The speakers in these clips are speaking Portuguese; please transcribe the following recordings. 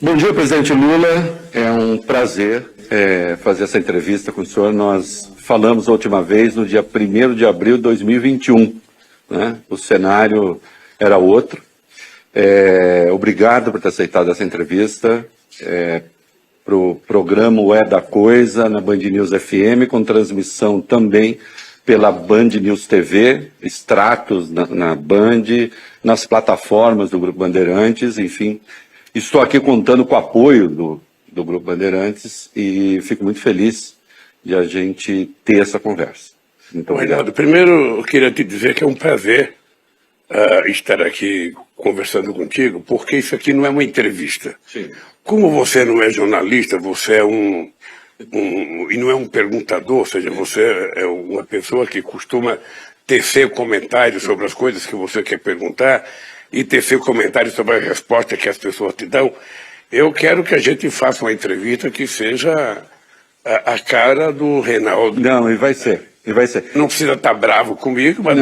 Bom dia, presidente Lula. É um prazer fazer essa entrevista com o senhor. Nós falamos a última vez no dia 1º de abril de 2021. Né? O cenário era outro. Obrigado por ter aceitado essa entrevista para o programa O É da Coisa, na Band News FM, com transmissão também pela Band News TV, extratos na Band, nas plataformas do Grupo Bandeirantes, enfim. Estou aqui contando com o apoio do Grupo Bandeirantes e fico muito feliz de a gente ter essa conversa. Muito obrigado. Reinaldo, primeiro eu queria te dizer que é um prazer estar aqui conversando contigo, porque isso aqui não é uma entrevista. Sim. Como você não é jornalista, você é e não é um perguntador, ou seja, você é uma pessoa que costuma tecer comentários sobre as coisas que você quer perguntar e tecer comentários sobre a resposta que as pessoas te dão. Eu quero que a gente faça uma entrevista que seja a cara do Reinaldo. Não, e vai ser. Não precisa estar bravo comigo, mas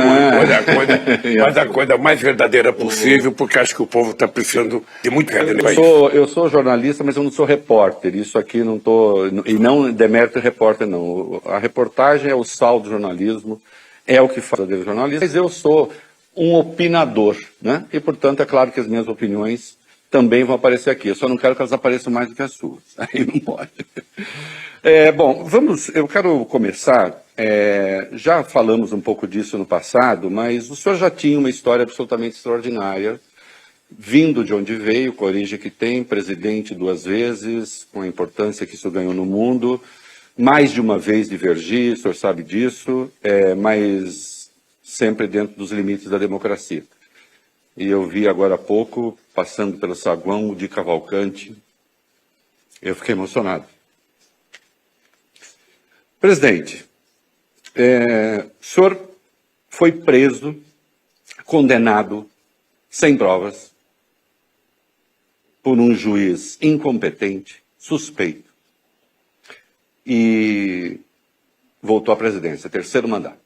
a coisa mais verdadeira possível, porque acho que o povo está precisando de muito verdade. Eu sou jornalista, mas eu não sou repórter. Isso aqui não estou. E não demérito repórter, não. A reportagem é o sal do jornalismo, é o que faz o jornalismo. Mas eu sou um opinador, né? E, portanto, é claro que as minhas opiniões também vão aparecer aqui. Eu só não quero que elas apareçam mais do que as suas. Aí não pode. Bom, eu quero começar. Já falamos um pouco disso no passado, mas o senhor já tinha uma história absolutamente extraordinária, vindo de onde veio, com a origem que tem, presidente 2 vezes, com a importância que isso ganhou no mundo, mais de uma vez divergir, o senhor sabe disso, mas sempre dentro dos limites da democracia. E eu vi agora há pouco, passando pelo saguão de Cavalcante, eu fiquei emocionado. Presidente, o senhor foi preso, condenado, sem provas, por um juiz incompetente, suspeito, e voltou à presidência, 3º mandato.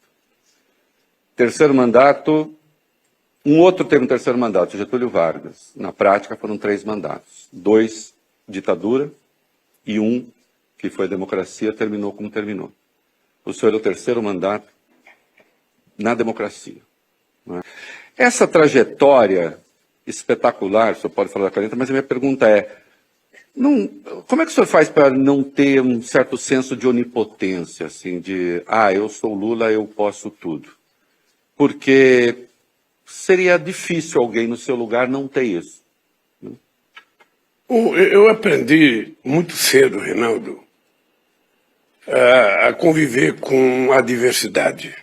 Um outro teve um 3º mandato, Getúlio Vargas. Na prática foram 3 mandatos. 2, ditadura, e 1, que foi a democracia, terminou como terminou. O senhor é o 3º mandato na democracia. Não é? Essa trajetória espetacular, o senhor pode falar da 40, mas a minha pergunta como é que o senhor faz para não ter um certo senso de onipotência, assim, de, eu sou Lula, eu posso tudo? Porque seria difícil alguém no seu lugar não ter isso. Eu aprendi muito cedo, Reinaldo, a conviver com a diversidade.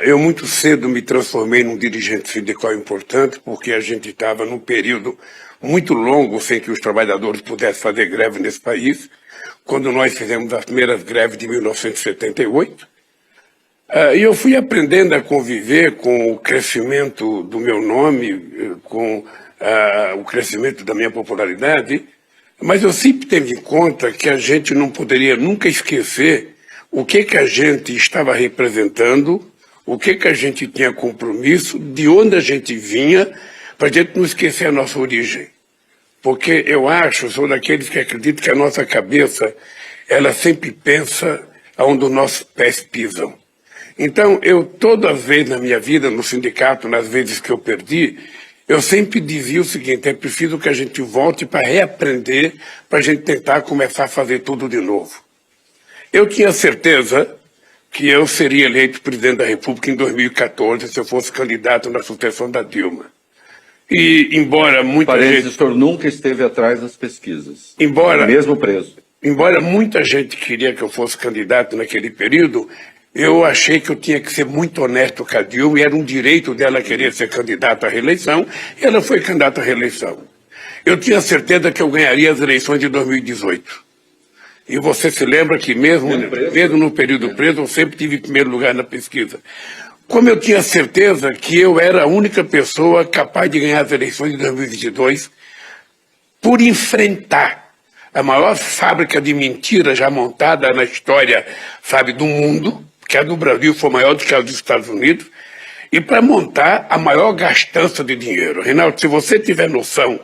Eu muito cedo me transformei num dirigente sindical importante, porque a gente estava num período muito longo sem que os trabalhadores pudessem fazer greve nesse país, quando nós fizemos as primeiras greves de 1978. E eu fui aprendendo a conviver com o crescimento do meu nome, com o crescimento da minha popularidade, mas eu sempre tive em conta que a gente não poderia nunca esquecer o que a gente estava representando, o que a gente tinha compromisso, de onde a gente vinha, para a gente não esquecer a nossa origem. Porque eu sou daqueles que acreditam que a nossa cabeça, ela sempre pensa aonde os nossos pés pisam. Então, toda vez na minha vida, no sindicato, nas vezes que eu perdi, eu sempre dizia o seguinte: é preciso que a gente volte para reaprender, para a gente tentar começar a fazer tudo de novo. Eu tinha certeza que eu seria eleito presidente da República em 2014, se eu fosse candidato na sucessão da Dilma. E, embora muita gente... O senhor nunca esteve atrás das pesquisas, mesmo preso. Embora muita gente queria que eu fosse candidato naquele período, eu achei que eu tinha que ser muito honesto com a Dilma, e era um direito dela querer ser candidata à reeleição, e ela foi candidata à reeleição. Eu tinha certeza que eu ganharia as eleições de 2018. E você se lembra que mesmo no período preso, eu sempre tive em primeiro lugar na pesquisa. Como eu tinha certeza que eu era a única pessoa capaz de ganhar as eleições de 2022, por enfrentar a maior fábrica de mentiras já montada na história, do mundo, que a do Brasil foi maior do que a dos Estados Unidos, e para montar a maior gastança de dinheiro. Reinaldo, se você tiver noção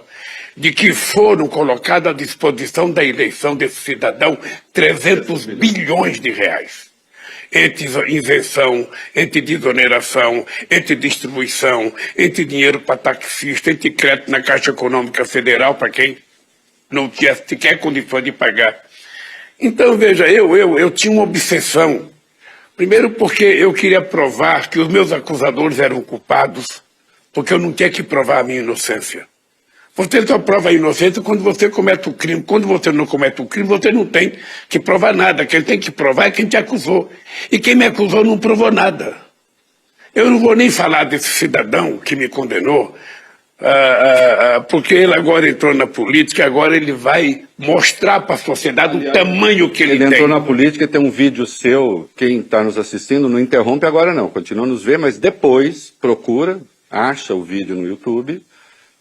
de que foram colocados à disposição da eleição desse cidadão 300 bilhões de reais. Entre isenção, entre desoneração, entre distribuição, entre dinheiro para taxista, entre crédito na Caixa Econômica Federal para quem não tinha sequer condições de pagar. Então, veja, eu tinha uma obsessão. Primeiro porque eu queria provar que os meus acusadores eram culpados, porque eu não tinha que provar a minha inocência. Você só prova a inocência quando você comete o crime. Quando você não comete o crime, você não tem que provar nada. Quem tem que provar é quem te acusou. E quem me acusou não provou nada. Eu não vou nem falar desse cidadão que me condenou, porque ele agora entrou na política, agora ele vai mostrar para a sociedade o tamanho que ele tem. Ele entrou na política, tem um vídeo seu, quem está nos assistindo, não interrompe agora não, continua a nos ver, mas depois procura, acha o vídeo no YouTube.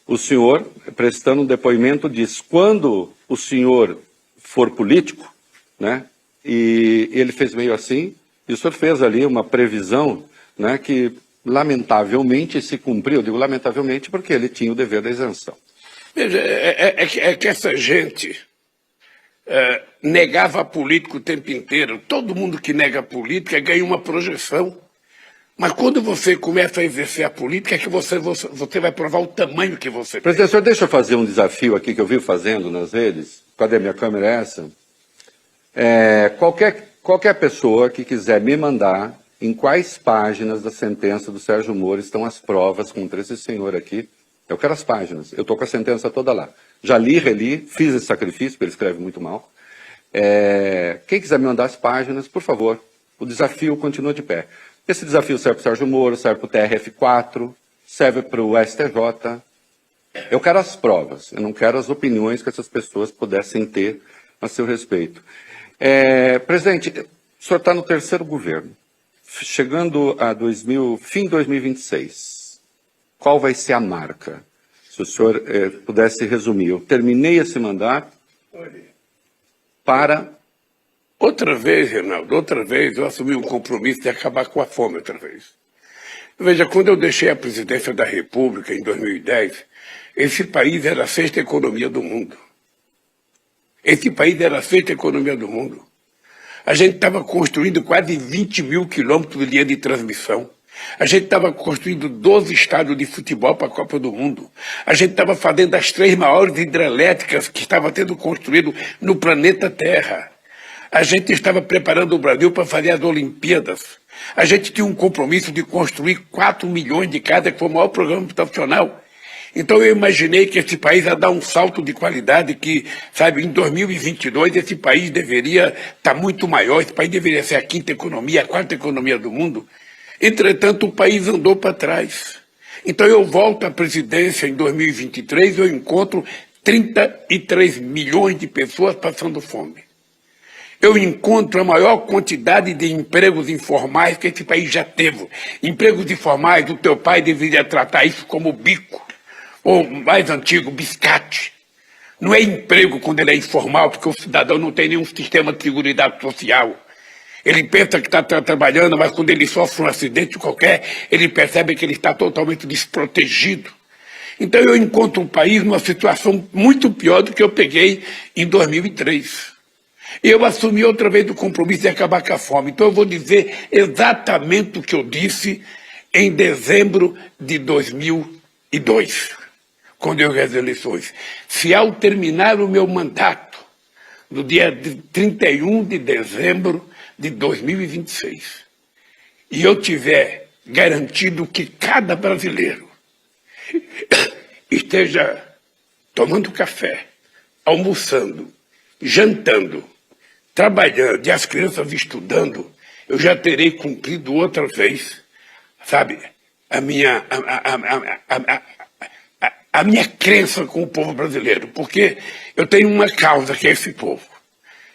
O senhor, prestando um depoimento, diz, quando o senhor for político, né, e ele fez meio assim, e o senhor fez ali uma previsão, né, que lamentavelmente se cumpriu. Eu digo lamentavelmente porque ele tinha o dever da isenção. Veja, é que essa gente negava a política o tempo inteiro. Todo mundo que nega a política ganha uma projeção. Mas quando você começa a exercer a política, é que você vai provar o tamanho que você tem. Presidente, senhor, deixa eu fazer um desafio aqui que eu vivo fazendo nas redes. Cadê minha câmera? É essa? Qualquer pessoa que quiser me mandar em quais páginas da sentença do Sérgio Moro estão as provas contra esse senhor aqui. Eu quero as páginas. Eu estou com a sentença toda lá. Já li, reli, fiz esse sacrifício, porque ele escreve muito mal. Quem quiser me mandar as páginas, por favor. O desafio continua de pé. Esse desafio serve para o Sérgio Moro, serve para o TRF4, serve para o STJ. Eu quero as provas, eu não quero as opiniões que essas pessoas pudessem ter a seu respeito. Presidente, o senhor está no terceiro governo, chegando a fim de 2026. Qual vai ser a marca? Se o senhor pudesse resumir. Eu terminei esse mandato para... Outra vez, Reinaldo, outra vez eu assumi um compromisso de acabar com a fome outra vez. Veja, quando eu deixei a presidência da República em 2010, esse país era a sexta economia do mundo. Esse país era a sexta economia do mundo. A gente estava construindo quase 20 mil quilômetros de linha de transmissão. A gente estava construindo 12 estádios de futebol para a Copa do Mundo. A gente estava fazendo as 3 maiores hidrelétricas que estavam sendo construídas no planeta Terra. A gente estava preparando o Brasil para fazer as Olimpíadas. A gente tinha um compromisso de construir 4 milhões de casas, que foi o maior programa habitacional. Então eu imaginei que esse país ia dar um salto de qualidade que, sabe, em 2022 esse país deveria estar muito maior, esse país deveria ser a quinta economia, a quarta economia do mundo. Entretanto, o país andou para trás. Então eu volto à presidência em 2023 e eu encontro 33 milhões de pessoas passando fome. Eu encontro a maior quantidade de empregos informais que esse país já teve. Empregos informais, o teu pai deveria tratar isso como bico, ou mais antigo, biscate. Não é emprego quando ele é informal, porque o cidadão não tem nenhum sistema de seguridade social. Ele pensa que está trabalhando, mas quando ele sofre um acidente qualquer, ele percebe que ele está totalmente desprotegido. Então eu encontro o país numa situação muito pior do que eu peguei em 2003. Eu assumi outra vez o compromisso de acabar com a fome. Então eu vou dizer exatamente o que eu disse em dezembro de 2002, quando eu ganhei as eleições. Se ao terminar o meu mandato, no dia 31 de dezembro de 2026, e eu tiver garantido que cada brasileiro esteja tomando café, almoçando, jantando, trabalhando e as crianças estudando, eu já terei cumprido outra vez, sabe, a minha crença com o povo brasileiro, porque eu tenho uma causa que é esse povo.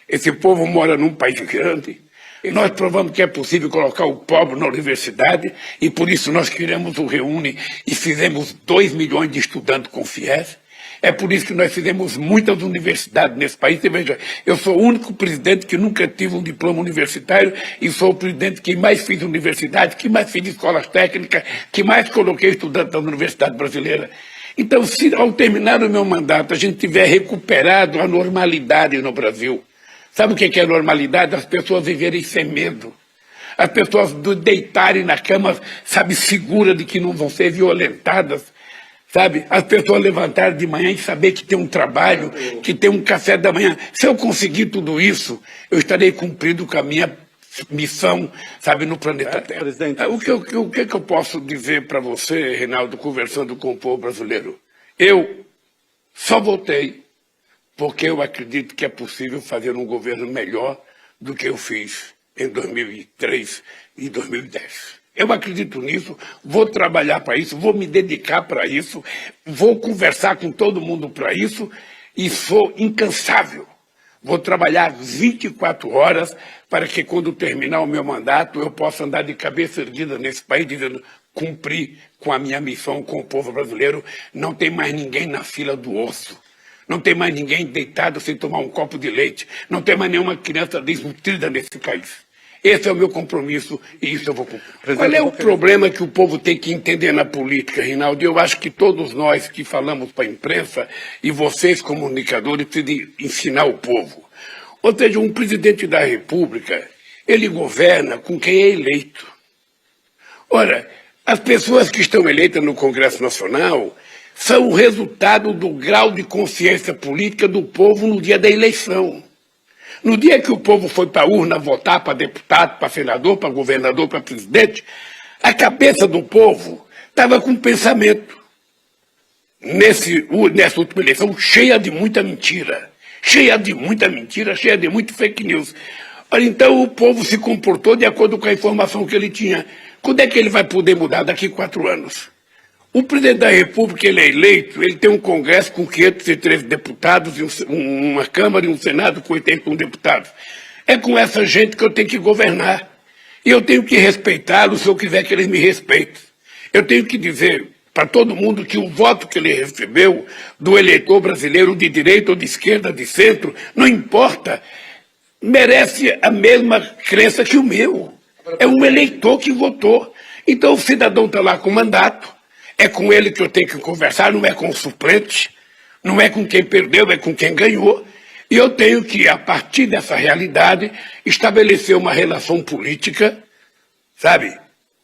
Esse povo mora num país grande, e nós provamos que é possível colocar o pobre na universidade, e por isso nós criamos o Reúne e fizemos 2 milhões de estudantes com FIES. É por isso que nós fizemos muitas universidades nesse país. E veja, eu sou o único presidente que nunca tive um diploma universitário e sou o presidente que mais fiz universidade, que mais fiz escolas técnicas, que mais coloquei estudantes na universidade brasileira. Então, se ao terminar o meu mandato a gente tiver recuperado a normalidade no Brasil, sabe o que é normalidade? As pessoas viverem sem medo. As pessoas deitarem na cama, sabe, segura de que não vão ser violentadas. Sabe, as pessoas levantarem de manhã e saber que tem um trabalho, que tem um café da manhã. Se eu conseguir tudo isso, eu estarei cumprindo com a minha missão, sabe, no planeta Terra. Presidente, O que eu posso dizer para você, Reinaldo, conversando com o povo brasileiro? Eu só votei porque eu acredito que é possível fazer um governo melhor do que eu fiz em 2003 e 2010. Eu acredito nisso, vou trabalhar para isso, vou me dedicar para isso, vou conversar com todo mundo para isso e sou incansável. Vou trabalhar 24 horas para que quando terminar o meu mandato eu possa andar de cabeça erguida nesse país dizendo cumpri com a minha missão com o povo brasileiro, não tem mais ninguém na fila do osso. Não tem mais ninguém deitado sem tomar um copo de leite. Não tem mais nenhuma criança desnutrida nesse país. Esse é o meu compromisso e isso eu vou cumprir. Qual é o problema que o povo tem que entender na política, Reinaldo? Eu acho que todos nós que falamos para a imprensa e vocês, comunicadores, precisam ensinar o povo. Ou seja, um presidente da República, ele governa com quem é eleito. Ora, as pessoas que estão eleitas no Congresso Nacional são o resultado do grau de consciência política do povo no dia da eleição. No dia que o povo foi para a urna votar para deputado, para senador, para governador, para presidente, a cabeça do povo estava com um pensamento, nessa última eleição, cheia de muita mentira, cheia de muito fake news. Então o povo se comportou de acordo com a informação que ele tinha. Quando é que ele vai poder mudar? Daqui 4 anos. O presidente da República, ele é eleito, ele tem um Congresso com 513 deputados, uma Câmara e um Senado com 81 deputados. É com essa gente que eu tenho que governar. E eu tenho que respeitá-los se eu quiser que eles me respeitem. Eu tenho que dizer para todo mundo que o voto que ele recebeu do eleitor brasileiro de direita ou de esquerda, de centro, não importa, merece a mesma crença que o meu. É um eleitor que votou. Então o cidadão está lá com mandato. É com ele que eu tenho que conversar, não é com o suplente, não é com quem perdeu, é com quem ganhou. E eu tenho que, a partir dessa realidade, estabelecer uma relação política, sabe,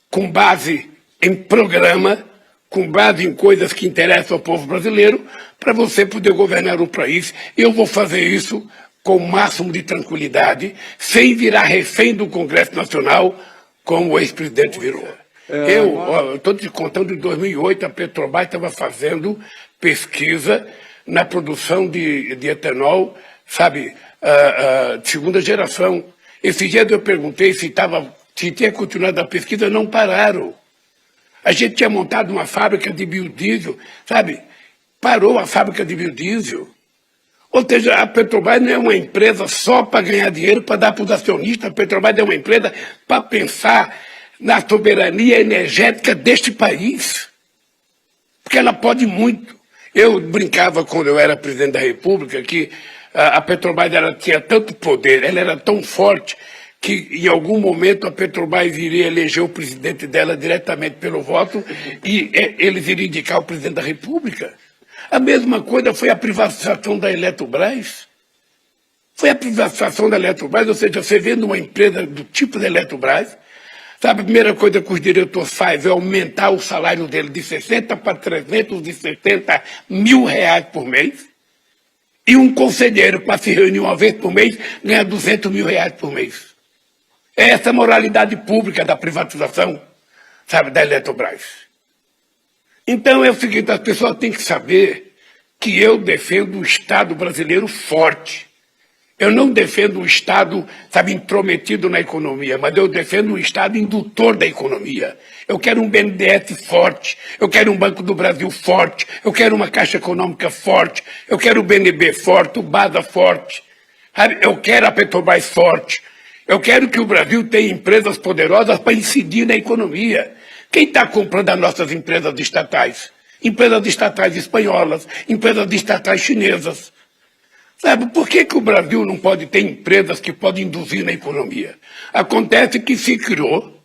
com base em programa, com base em coisas que interessam ao povo brasileiro, para você poder governar o país. E eu vou fazer isso com o máximo de tranquilidade, sem virar refém do Congresso Nacional, como o ex-presidente virou. Eu estou te contando, em 2008, a Petrobras estava fazendo pesquisa na produção de etanol, sabe, de segunda geração. Esse dia eu perguntei se tinha continuado a pesquisa, não pararam. A gente tinha montado uma fábrica de biodiesel, sabe, parou a fábrica de biodiesel. Ou seja, a Petrobras não é uma empresa só para ganhar dinheiro, para dar para os acionistas. A Petrobras é uma empresa para pensar na soberania energética deste país. Porque ela pode muito. Eu brincava quando eu era presidente da República que a Petrobras tinha tanto poder, ela era tão forte, que em algum momento a Petrobras iria eleger o presidente dela diretamente pelo voto e eles iriam indicar o presidente da República. A mesma coisa foi a privatização da Eletrobras. Foi a privatização da Eletrobras, ou seja, você vendo uma empresa do tipo da Eletrobras, sabe, a primeira coisa que os diretores fazem é aumentar o salário dele de 60 para 360 mil reais por mês. E um conselheiro, para se reunir uma vez por mês, ganha 200 mil reais por mês. É essa a moralidade pública da privatização, sabe, da Eletrobras. Então é o seguinte, as pessoas têm que saber que eu defendo o Estado brasileiro forte. Eu não defendo um Estado, sabe, intrometido na economia, mas eu defendo um Estado indutor da economia. Eu quero um BNDES forte, eu quero um Banco do Brasil forte, eu quero uma Caixa Econômica forte, eu quero o BNB forte, o BASA forte, sabe? Eu quero a Petrobras forte, eu quero que o Brasil tenha empresas poderosas para incidir na economia. Quem está comprando as nossas empresas estatais? Empresas estatais espanholas, empresas estatais chinesas. Sabe, por que o Brasil não pode ter empresas que podem induzir na economia? Acontece que se criou,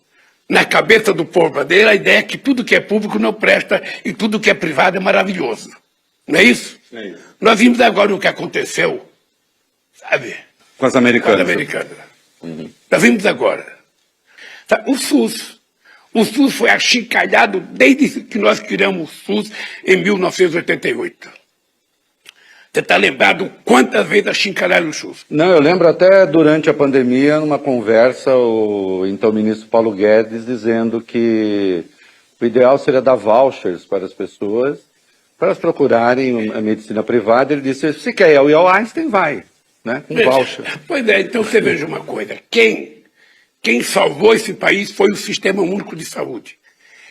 na cabeça do povo brasileiro a ideia que tudo que é público não presta e tudo que é privado é maravilhoso. Não é isso? É isso. Nós vimos agora o que aconteceu, sabe? Com as americanas. Com as americanas. Nós vimos agora. O SUS foi achincalhado desde que nós criamos o SUS em 1988. Você está lembrado quantas vezes achincalharam o SUS? Não, eu lembro até durante a pandemia, numa conversa, o então ministro Paulo Guedes dizendo que o ideal seria dar vouchers para as pessoas, para elas procurarem a medicina privada. Ele disse, se quer ir ao Einstein, vai, né, com voucher. Pois é, então você veja uma coisa, quem salvou esse país foi o Sistema Único de Saúde.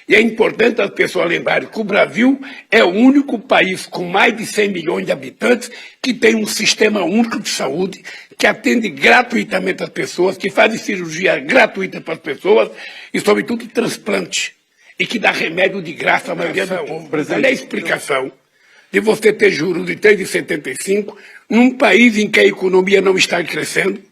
E é importante as pessoas lembrarem que o Brasil é o único país com mais de 100 milhões de habitantes que tem um sistema único de saúde, que atende gratuitamente as pessoas, que faz cirurgia gratuita para as pessoas e, sobretudo, transplante. E que dá remédio de graça à maioria do povo. Olha a explicação de você ter juros de 3,75 num país em que a economia não está crescendo.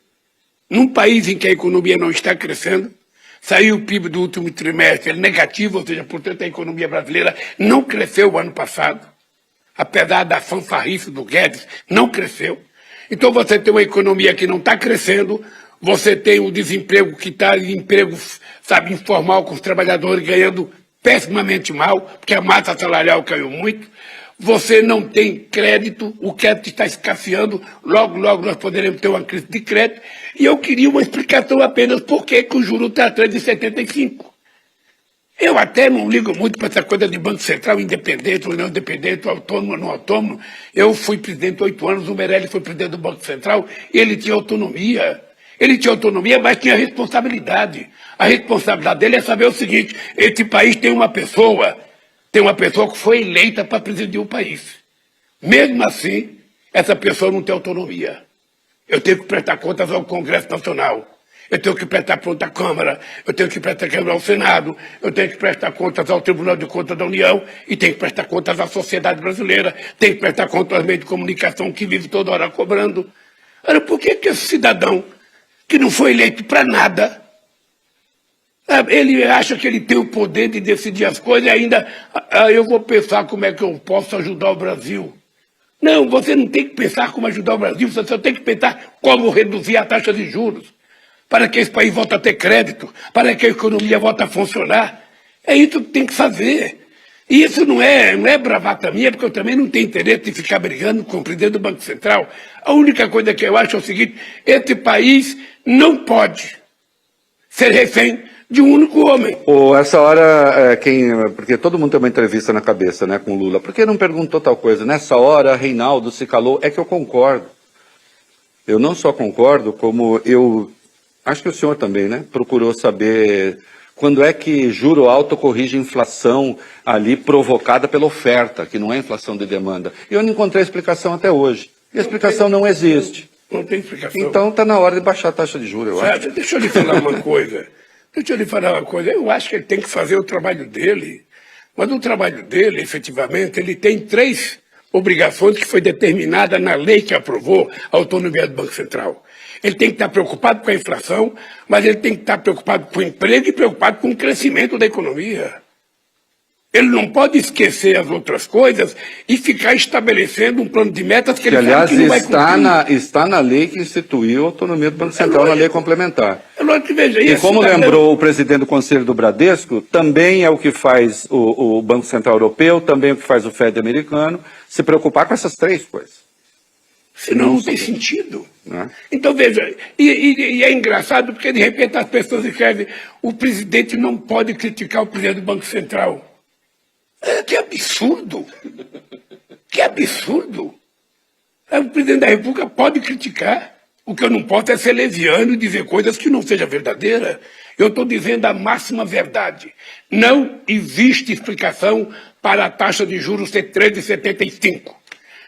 Num país em que a economia não está crescendo. Saiu o PIB do último trimestre negativo, ou seja, portanto a economia brasileira não cresceu o ano passado, apesar da fanfarrice do Guedes, não cresceu. Então você tem uma economia que não está crescendo, você tem o desemprego que está em emprego, sabe, informal, com os trabalhadores ganhando pessimamente mal, porque a massa salarial caiu muito. Você não tem crédito, o crédito está escasseando, logo nós poderemos ter uma crise de crédito. E eu queria uma explicação apenas por que o juro está atrás de 75. Eu até não ligo muito para essa coisa de Banco Central, independente ou não independente, autônomo ou não autônomo. Eu fui presidente 8 anos, o Meirelles foi presidente do Banco Central, e ele tinha autonomia. Ele tinha autonomia, mas tinha responsabilidade. A responsabilidade dele é saber o seguinte, esse país tem uma pessoa que foi eleita para presidir o país. Mesmo assim, essa pessoa não tem autonomia. Eu tenho que prestar contas ao Congresso Nacional. Eu tenho que prestar contas à Câmara. Eu tenho que prestar contas ao Senado. Eu tenho que prestar contas ao Tribunal de Contas da União. E tenho que prestar contas à sociedade brasileira. Tenho que prestar contas aos meios de comunicação que vive toda hora cobrando. Ora, por que esse cidadão, que não foi eleito para nada, ele acha que ele tem o poder de decidir as coisas e ainda eu vou pensar como é que eu posso ajudar o Brasil? Não, você não tem que pensar como ajudar o Brasil, você só tem que pensar como reduzir a taxa de juros, para que esse país volte a ter crédito, para que a economia volte a funcionar. É isso que tem que fazer. E isso não é bravata minha, porque eu também não tenho interesse de ficar brigando com o presidente do Banco Central. A única coisa que eu acho é o seguinte, esse país não pode ser refém de um único homem. Essa hora, porque todo mundo tem uma entrevista na cabeça, né, com o Lula. Por que não perguntou tal coisa? Nessa hora, Reinaldo se calou. É que eu concordo. Eu não só concordo, como eu acho que o senhor também, né, procurou saber quando é que juro alto corrige inflação ali provocada pela oferta, que não é inflação de demanda. E eu não encontrei explicação até hoje. E a explicação não existe. Não tem explicação. Então está na hora de baixar a taxa de juros, eu acho. Deixa eu lhe falar uma coisa. Eu acho que ele tem que fazer o trabalho dele, mas o trabalho dele, efetivamente, ele tem 3 obrigações que foi determinada na lei que aprovou a autonomia do Banco Central. Ele tem que estar preocupado com a inflação, mas ele tem que estar preocupado com o emprego e preocupado com o crescimento da economia. Ele não pode esquecer as outras coisas e ficar estabelecendo um plano de metas que ele aliás, sabe que não vai cumprir. Está na lei que instituiu a autonomia do Banco Central, na lei complementar. É lógico que veja E isso. como lembrou o presidente do Conselho do Bradesco, também é o que faz o Banco Central Europeu, também é o que faz o Fed americano, se preocupar com essas 3 coisas. Senão não tem sentido. Né? Então, veja, e é engraçado porque, de repente, as pessoas escrevem o presidente não pode criticar o presidente do Banco Central. Que absurdo! Que absurdo! O presidente da República pode criticar. O que eu não posso é ser leviano e dizer coisas que não sejam verdadeiras. Eu estou dizendo a máxima verdade. Não existe explicação para a taxa de juros ser 13,75.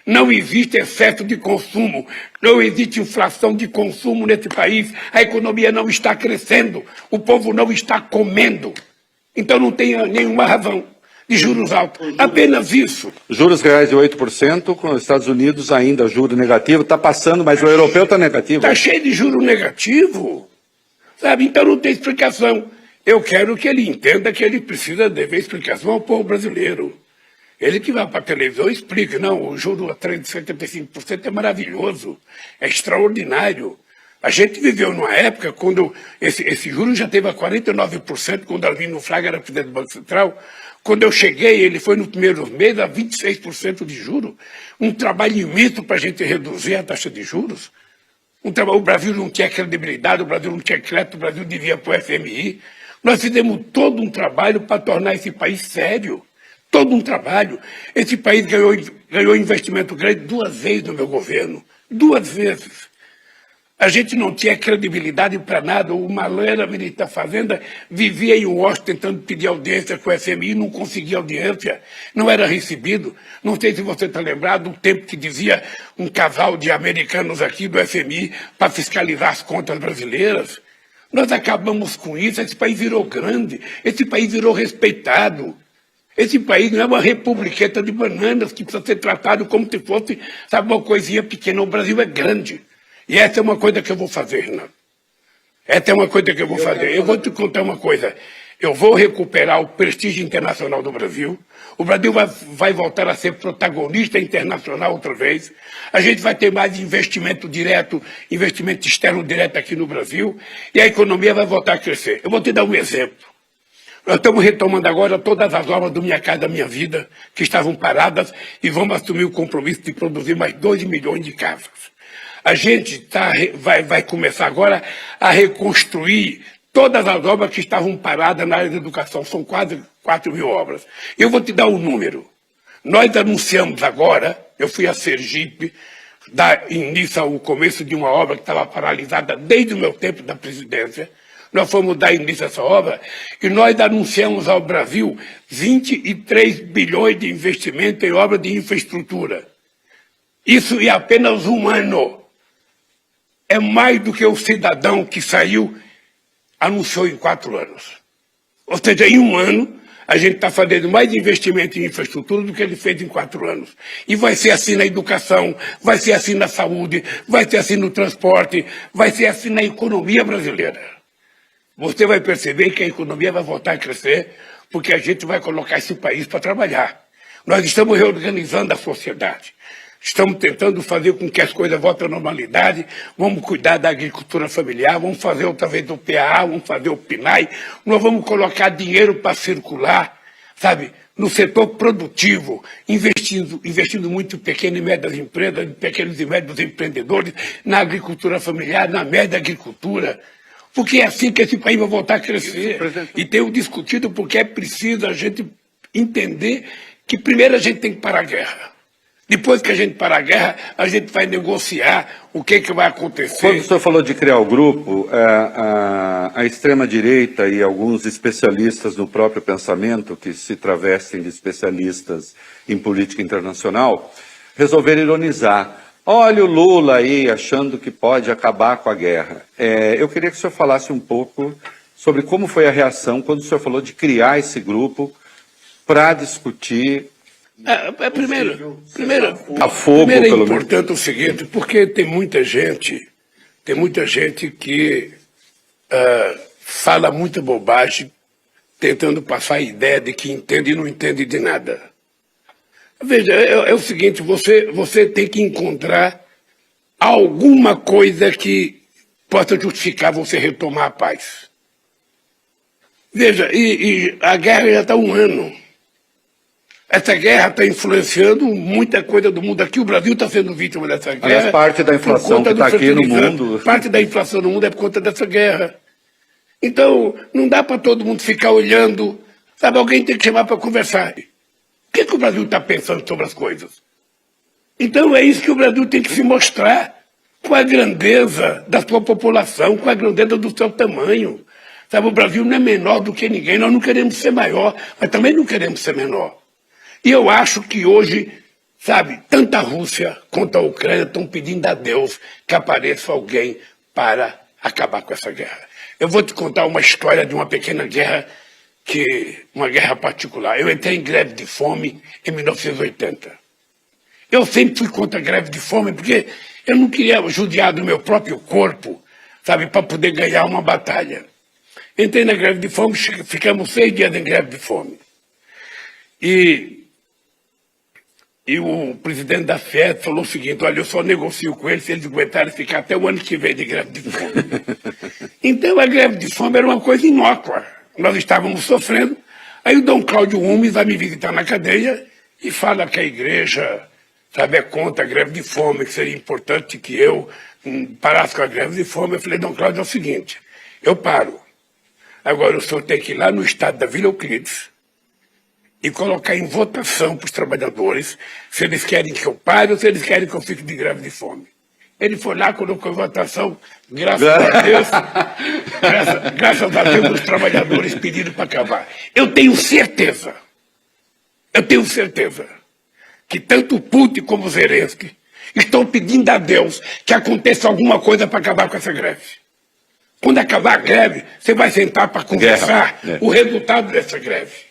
Não existe excesso de consumo, não existe inflação de consumo nesse país, a economia não está crescendo, o povo não está comendo. Então não tem nenhuma razão de juros altos, apenas isso. Juros reais de 8%, com os Estados Unidos ainda juro negativo, está passando, mas o europeu está negativo. Está cheio de juro negativo, sabe? Então não tem explicação. Eu quero que ele entenda que ele precisa dever explicação ao povo brasileiro. Ele que vai para a televisão e explica, não, o juro a 375% é maravilhoso, é extraordinário. A gente viveu numa época quando esse juro já teve a 49%, quando Arlindo Fraga era presidente do Banco Central. Quando eu cheguei, ele foi nos primeiros meses a 26% de juros. Um trabalho imenso para a gente reduzir a taxa de juros. O Brasil não tinha credibilidade, o Brasil não tinha crédito, o Brasil devia para o FMI. Nós fizemos todo um trabalho para tornar esse país sério. Todo um trabalho. Esse país ganhou investimento grande 2 vezes no meu governo. 2 vezes. A gente não tinha credibilidade para nada. O Malera, ministro da Fazenda, vivia em Washington tentando pedir audiência com o FMI, não conseguia audiência, não era recebido. Não sei se você está lembrado do tempo que dizia um casal de americanos aqui do FMI para fiscalizar as contas brasileiras. Nós acabamos com isso, esse país virou grande, esse país virou respeitado. Esse país não é uma republiqueta de bananas que precisa ser tratado como se fosse, sabe, uma coisinha pequena. O Brasil é grande. E essa é uma coisa que eu vou fazer, Renato. Essa é uma coisa que eu vou fazer. Eu vou te contar uma coisa. Eu vou recuperar o prestígio internacional do Brasil. O Brasil vai voltar a ser protagonista internacional outra vez. A gente vai ter mais investimento direto, investimento externo direto aqui no Brasil. E a economia vai voltar a crescer. Eu vou te dar um exemplo. Nós estamos retomando agora todas as obras do Minha Casa Minha Vida, que estavam paradas, e vamos assumir o compromisso de produzir mais 2 milhões de casas. A gente vai começar agora a reconstruir todas as obras que estavam paradas na área da educação. São quase 4 mil obras. Eu vou te dar um número. Nós anunciamos agora, eu fui a Sergipe, dar início ao começo de uma obra que estava paralisada desde o meu tempo da presidência. Nós fomos dar início a essa obra e nós anunciamos ao Brasil 23 bilhões de investimento em obras de infraestrutura. Isso em apenas um ano. É mais do que o cidadão que saiu anunciou em 4 anos. Ou seja, em um ano, a gente está fazendo mais investimento em infraestrutura do que ele fez em 4 anos. E vai ser assim na educação, vai ser assim na saúde, vai ser assim no transporte, vai ser assim na economia brasileira. Você vai perceber que a economia vai voltar a crescer porque a gente vai colocar esse país para trabalhar. Nós estamos reorganizando a sociedade. Estamos tentando fazer com que as coisas voltem à normalidade. Vamos cuidar da agricultura familiar, vamos fazer outra vez o PAA, vamos fazer o PNAE. Nós vamos colocar dinheiro para circular, sabe, no setor produtivo, investindo muito em pequenas e médias empresas, em pequenos e médios empreendedores, na agricultura familiar, na média agricultura. Porque é assim que esse país vai voltar a crescer. E tenho discutido porque é preciso a gente entender que primeiro a gente tem que parar a guerra. Depois que a gente parar a guerra, a gente vai negociar o que vai acontecer. Quando o senhor falou de criar o grupo, a extrema-direita e alguns especialistas no próprio pensamento, que se travestem de especialistas em política internacional, resolveram ironizar. Olha o Lula aí achando que pode acabar com a guerra. Eu queria que o senhor falasse um pouco sobre como foi a reação quando o senhor falou de criar esse grupo para discutir... Primeiro é importante o seguinte, porque tem muita gente que fala muita bobagem tentando passar a ideia de que entende e não entende de nada. Veja, é o seguinte, você tem que encontrar alguma coisa que possa justificar você retomar a paz. Veja, e a guerra já está há 1 ano. Essa guerra está influenciando muita coisa do mundo. Aqui o Brasil está sendo vítima dessa guerra. Aliás, parte da inflação que está aqui no mundo... Parte da inflação no mundo é por conta dessa guerra. Então, não dá para todo mundo ficar olhando. Sabe, alguém tem que chamar para conversar. O que o Brasil está pensando sobre as coisas? Então, é isso que o Brasil tem que se mostrar. Com a grandeza da sua população, com a grandeza do seu tamanho. Sabe, o Brasil não é menor do que ninguém. Nós não queremos ser maior, mas também não queremos ser menor. E eu acho que hoje, sabe, tanto a Rússia quanto a Ucrânia estão pedindo a Deus que apareça alguém para acabar com essa guerra. Eu vou te contar uma história de uma pequena guerra, uma guerra particular. Eu entrei em greve de fome em 1980. Eu sempre fui contra a greve de fome porque eu não queria judiar do meu próprio corpo, sabe, para poder ganhar uma batalha. Entrei na greve de fome, ficamos 6 dias em greve de fome. E o presidente da FED falou o seguinte: olha, eu só negocio com eles se eles aguentarem ficar até o ano que vem de greve de fome. Então a greve de fome era uma coisa inócua. Nós estávamos sofrendo. Aí o Dom Cláudio Umes vai me visitar na cadeia e fala que a igreja, sabe, é contra a greve de fome, que seria importante que eu parasse com a greve de fome. Eu falei: Dom Cláudio, é o seguinte, eu paro. Agora o senhor tem que ir lá no estado da Vila Euclides e colocar em votação para os trabalhadores se eles querem que eu pare ou se eles querem que eu fique de greve de fome. Ele foi lá, colocou em votação, graças a Deus, graças a Deus os trabalhadores pediram para acabar. Eu tenho certeza que tanto o Putin como o Zelensky estão pedindo a Deus que aconteça alguma coisa para acabar com essa greve. Quando acabar a greve, você vai sentar para conversar o resultado dessa greve.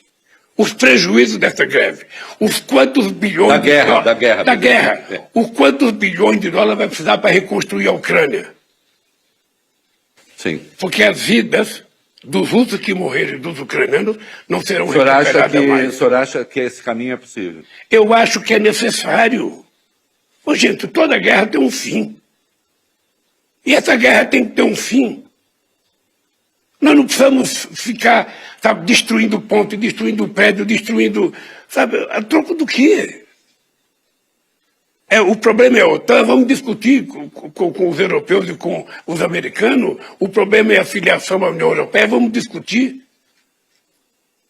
Os prejuízos dessa greve, os quantos bilhões da guerra, os quantos bilhões de dólares vai precisar para reconstruir a Ucrânia. Sim. Porque as vidas dos russos que morreram e dos ucranianos não serão recuperadas mais. O senhor acha que esse caminho é possível? Eu acho que é necessário. Ô, gente, toda guerra tem um fim. E essa guerra tem que ter um fim. Nós não precisamos ficar, sabe, destruindo ponte, destruindo prédio, destruindo, sabe, a troco do quê? O problema é a OTAN, vamos discutir com os europeus e com os americanos, o problema é a filiação à União Europeia, vamos discutir.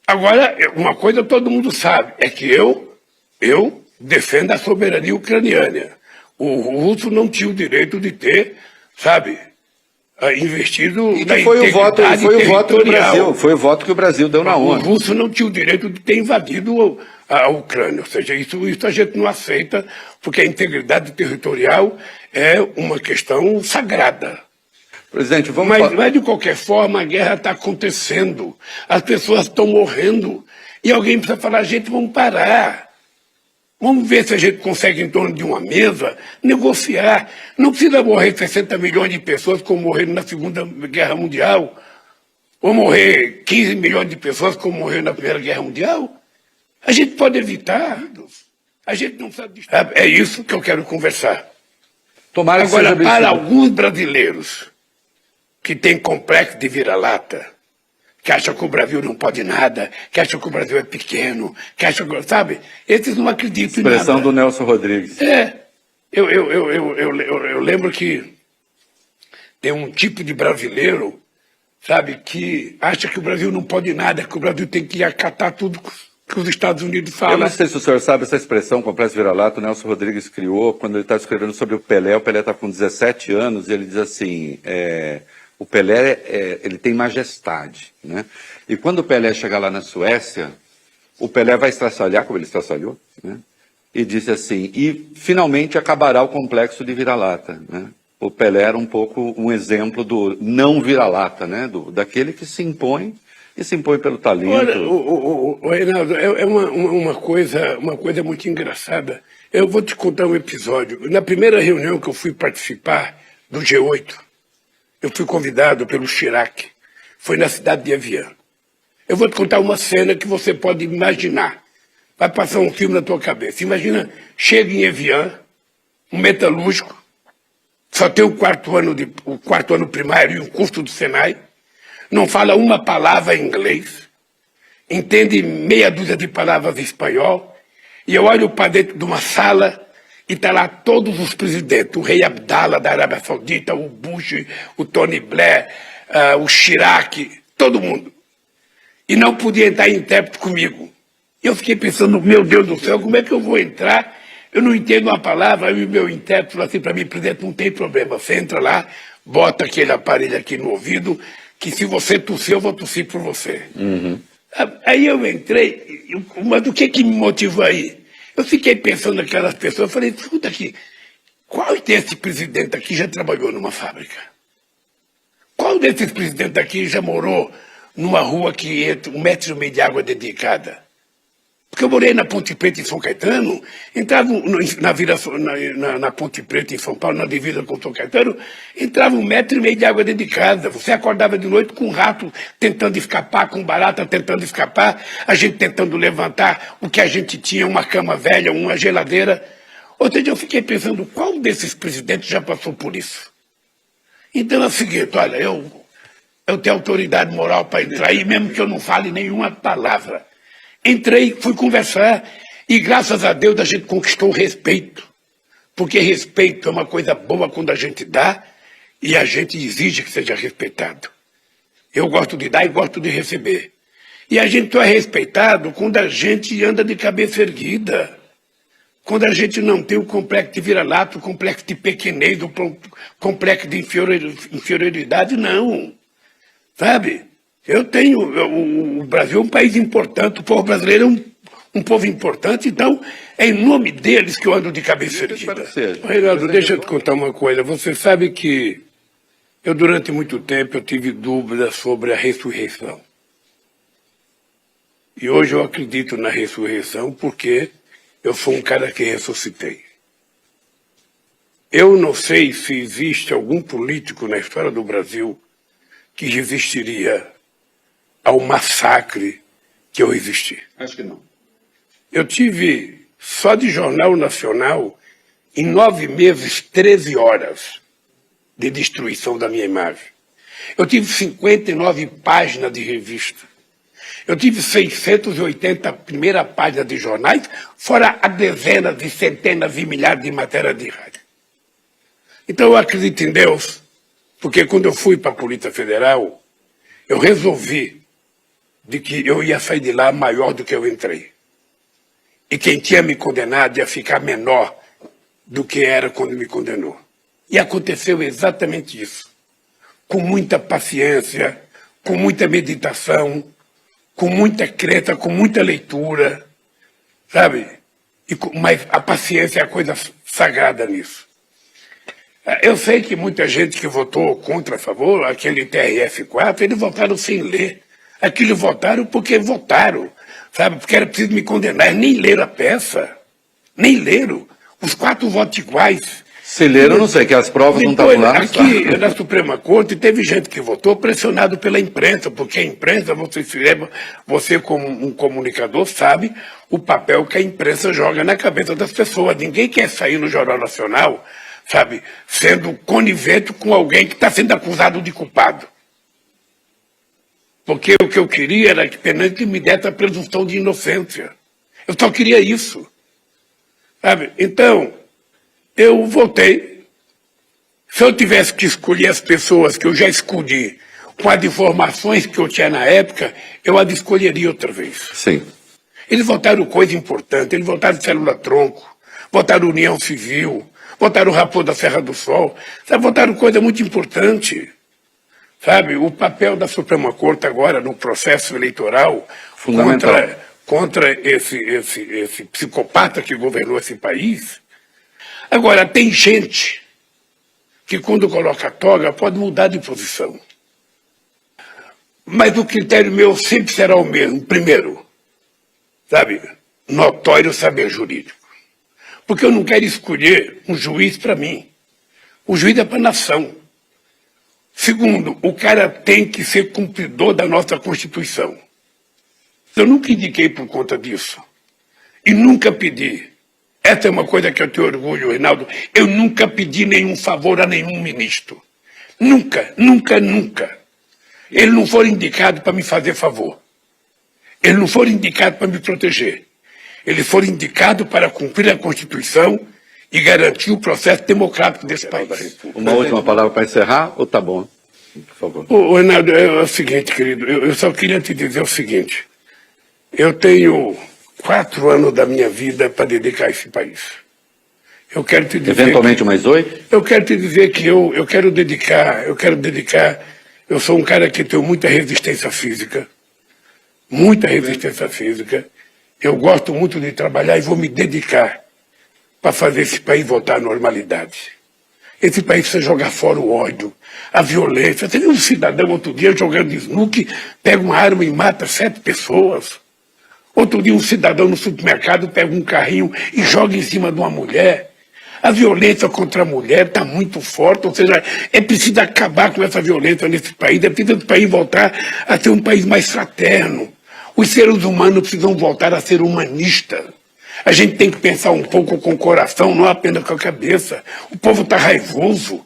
Agora, uma coisa todo mundo sabe, é que eu defendo a soberania ucraniana. O russo não tinha o direito de ter, sabe, investido e que foi o voto do Brasil, foi o voto que o Brasil deu na ONU. O russo não tinha o direito de ter invadido a Ucrânia, ou seja, isso a gente não aceita, porque a integridade territorial é uma questão sagrada. Presidente, mas de qualquer forma a guerra está acontecendo, as pessoas estão morrendo, e alguém precisa falar: gente, vamos parar. Vamos ver se a gente consegue, em torno de uma mesa, negociar. Não precisa morrer 60 milhões de pessoas como morreram na Segunda Guerra Mundial, ou morrer 15 milhões de pessoas como morreram na Primeira Guerra Mundial. A gente pode evitar. A gente não sabe. É isso que eu quero conversar. Tomara que agora, para alguns brasileiros que têm complexo de vira-lata, que acham que o Brasil não pode nada, que acham que o Brasil é pequeno, que acham que, sabe, esses não acreditam em nada. Expressão do Nelson Rodrigues. Eu lembro que tem um tipo de brasileiro, sabe, que acha que o Brasil não pode nada, que o Brasil tem que acatar tudo que os Estados Unidos falam. Eu não sei se o senhor sabe essa expressão, complexo vira-lata, o Nelson Rodrigues criou quando ele está escrevendo sobre o Pelé está com 17 anos, e ele diz assim, o Pelé, ele tem majestade, né? E quando o Pelé chegar lá na Suécia, o Pelé vai estraçalhar, como ele estraçalhou, né? E disse assim, e finalmente acabará o complexo de vira-lata, né? O Pelé era um pouco um exemplo do não vira-lata, né? Daquele que se impõe, e se impõe pelo talento. Olha, Reinaldo, é uma coisa muito engraçada. Eu vou te contar um episódio. Na primeira reunião que eu fui participar do G8, eu fui convidado pelo Chirac. Foi na cidade de Evian. Eu vou te contar uma cena que você pode imaginar. Vai passar um filme na tua cabeça. Imagina, chega em Evian, um metalúrgico, só tem o quarto ano primário e um curso do Senai, não fala uma palavra em inglês, entende meia dúzia de palavras em espanhol, e eu olho para dentro de uma sala e está lá todos os presidentes, o rei Abdallah da Arábia Saudita, o Bush, o Tony Blair, o Chirac, todo mundo. E não podia entrar intérprete comigo. Eu fiquei pensando, meu Deus do céu, como é que eu vou entrar? Eu não entendo uma palavra, aí o meu intérprete falou assim para mim: presidente, não tem problema, você entra lá, bota aquele aparelho aqui no ouvido, que se você tossir, eu vou tossir por você. Uhum. Aí eu entrei, mas o que me motivou aí? Eu fiquei pensando naquelas pessoas, eu falei: escuta aqui, qual desse presidente aqui já trabalhou numa fábrica? Qual desses presidentes aqui já morou numa rua que entra 1,5 metro de água dedicada? Porque eu morei na Ponte Preta, em São Caetano, entrava na Ponte Preta, em São Paulo, na divisa com São Caetano, entrava 1,5 metro de água dentro de casa. Você acordava de noite com um rato tentando escapar, com barata tentando escapar, a gente tentando levantar o que a gente tinha, uma cama velha, uma geladeira. Ou seja, eu fiquei pensando, qual desses presidentes já passou por isso? Então é o seguinte, olha, eu tenho autoridade moral para entrar aí, mesmo que eu não fale nenhuma palavra. Entrei, fui conversar e, graças a Deus, a gente conquistou o respeito. Porque respeito é uma coisa boa quando a gente dá e a gente exige que seja respeitado. Eu gosto de dar e gosto de receber. E a gente só é respeitado quando a gente anda de cabeça erguida. Quando a gente não tem o complexo de vira-lata, o complexo de pequenez, o complexo de inferioridade, não. Sabe? O Brasil é um país importante, o povo brasileiro é um povo importante, então é em nome deles que eu ando de cabeça erguida. Reinaldo, deixa eu te contar uma coisa. Você sabe que eu, durante muito tempo, eu tive dúvidas sobre a ressurreição. E hoje eu acredito na ressurreição porque eu sou um cara que ressuscitei. Eu não sei se existe algum político na história do Brasil que resistiria ao massacre que eu resisti. Acho que não. Eu tive, só de Jornal Nacional, em 9 meses, 13 horas de destruição da minha imagem. Eu tive 59 páginas de revista. Eu tive 680 primeiras páginas de jornais, fora a dezenas e centenas e milhares de matérias de rádio. Então eu acredito em Deus, porque quando eu fui para a Polícia Federal, eu resolvi de que eu ia sair de lá maior do que eu entrei. E quem tinha me condenado ia ficar menor do que era quando me condenou. E aconteceu exatamente isso. Com muita paciência, com muita meditação, com muita crença, com muita leitura, sabe? Mas a paciência é a coisa sagrada nisso. Eu sei que muita gente que votou contra a favor, aquele TRF4, eles votaram sem ler. Aquilo votaram porque votaram, sabe? Porque era preciso me condenar. Nem leram a peça. Nem leram. Os 4 votos iguais. Se leram, não sei, que as provas não estavam lá. Aqui na Suprema Corte teve gente que votou pressionado pela imprensa, porque a imprensa, você como um comunicador sabe o papel que a imprensa joga na cabeça das pessoas. Ninguém quer sair no Jornal Nacional, sabe, sendo conivente com alguém que está sendo acusado de culpado. Porque o que eu queria era que Penante me desse a presunção de inocência. Eu só queria isso. Sabe? Então, eu votei. Se eu tivesse que escolher as pessoas que eu já escolhi, com as informações que eu tinha na época, eu as escolheria outra vez. Sim. Eles votaram coisa importante, eles votaram célula-tronco, votaram União Civil, votaram Raposo da Serra do Sol, sabe? Votaram coisa muito importante. Sabe, o papel da Suprema Corte agora no processo eleitoral contra esse psicopata que governou esse país. Agora, tem gente que quando coloca a toga pode mudar de posição. Mas o critério meu sempre será o mesmo. Primeiro, sabe, notório saber jurídico. Porque eu não quero escolher um juiz para mim. O juiz é para a nação. Segundo, o cara tem que ser cumpridor da nossa Constituição. Eu nunca indiquei por conta disso. E nunca pedi. Essa é uma coisa que eu tenho orgulho, Reinaldo. Eu nunca pedi nenhum favor a nenhum ministro. Nunca, nunca, nunca. Eles não foram indicados para me fazer favor. Eles não foram indicados para me proteger. Eles foram indicados para cumprir a Constituição e garantir o processo democrático desse país. Uma última palavra para encerrar, ou tá bom? Por favor. Reinaldo, é o seguinte, querido, eu só queria te dizer o seguinte. Eu tenho 4 anos da minha vida para dedicar a esse país. Eu quero te dizer... Eventualmente mais 8? Eu quero te dizer que eu quero dedicar... Eu sou um cara que tem muita resistência física. Muita resistência física. Eu gosto muito de trabalhar e vou me dedicar para fazer esse país voltar à normalidade. Esse país precisa jogar fora o ódio, a violência. Você viu um cidadão outro dia jogando snooker, pega uma arma e mata 7 pessoas. Outro dia um cidadão no supermercado pega um carrinho e joga em cima de uma mulher. A violência contra a mulher está muito forte, ou seja, é preciso acabar com essa violência nesse país, é preciso o país voltar a ser um país mais fraterno. Os seres humanos precisam voltar a ser humanistas. A gente tem que pensar um pouco com o coração, não apenas com a cabeça. O povo está raivoso.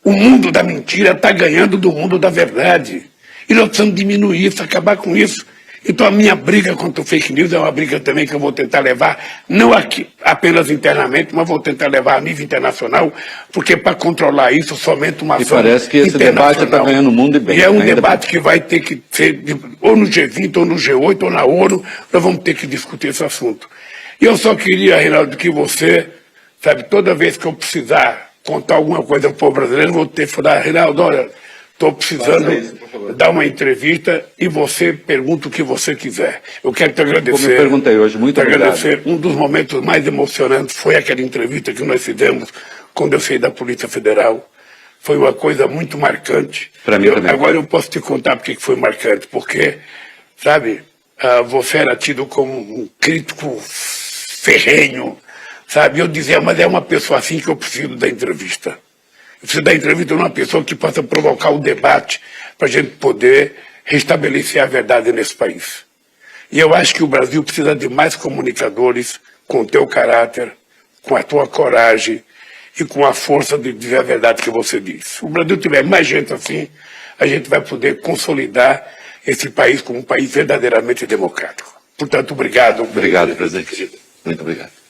O mundo da mentira está ganhando do mundo da verdade. E nós precisamos diminuir isso, acabar com isso. Então a minha briga contra o fake news é uma briga também que eu vou tentar levar, não aqui apenas internamente, mas vou tentar levar a nível internacional, porque para controlar isso somente uma ação internacional. E parece que esse debate está ganhando o mundo e bem. E é um debate que vai ter que ser ou no G20, ou no G8, ou na ONU, nós vamos ter que discutir esse assunto. E eu só queria, Reinaldo, que você, sabe, toda vez que eu precisar contar alguma coisa para o povo brasileiro, eu vou ter que falar, Reinaldo, olha, estou precisando dar uma entrevista e você pergunta o que você quiser. Eu quero te agradecer. Como eu perguntei hoje, muito obrigado. Um dos momentos mais emocionantes foi aquela entrevista que nós fizemos quando eu saí da Polícia Federal. Foi uma coisa muito marcante. Para mim também. Agora eu posso te contar porque que foi marcante, porque, sabe, você era tido como um crítico ferrenho, sabe? Eu dizia, mas é uma pessoa assim que eu preciso da entrevista. Eu preciso da entrevista de uma pessoa que possa provocar o debate para a gente poder restabelecer a verdade nesse país. E eu acho que o Brasil precisa de mais comunicadores com o teu caráter, com a tua coragem e com a força de dizer a verdade que você diz. Se o Brasil tiver mais gente assim, a gente vai poder consolidar esse país como um país verdadeiramente democrático. Portanto, obrigado. Obrigado, presidente. Muito obrigado.